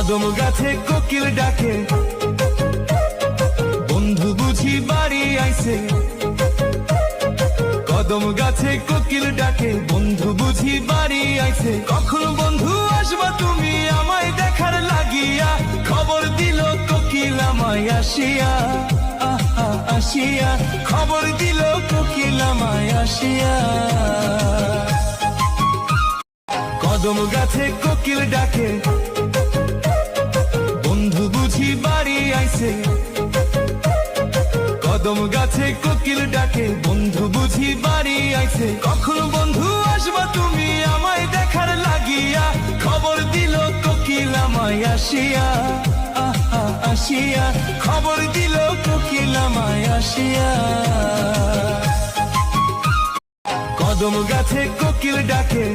কদম গাছে কোকিল ডাকে, বন্ধু বুঝি বাড়ি আইছে। কদম গাছে কোকিল ডাকে, বন্ধু বুঝি বাড়ি আইছে। কখন বন্ধু আসবা তুমি আমায় দেখার লাগিয়া, খবর দিল কোকিল আমায় আসিয়া। আহা আসিয়া, খবর দিল কোকিল আমায় আসিয়া। কদম গাছে কোকিল ডাকে, বন্ধু বুঝি বাড়ি আইছে। কদম গাছে কোকিল ডাকে, বন্ধু বুঝি বাড়ি আইছে। কখন বন্ধু আসবা তুমি আমায় দেখার লাগিয়া, খবর দিল কোকিল আমায় আসিয়া। আহা আসিয়া, খবর দিল কোকিল আমায় আসিয়া। কদম গাছে কোকিল ডাকে,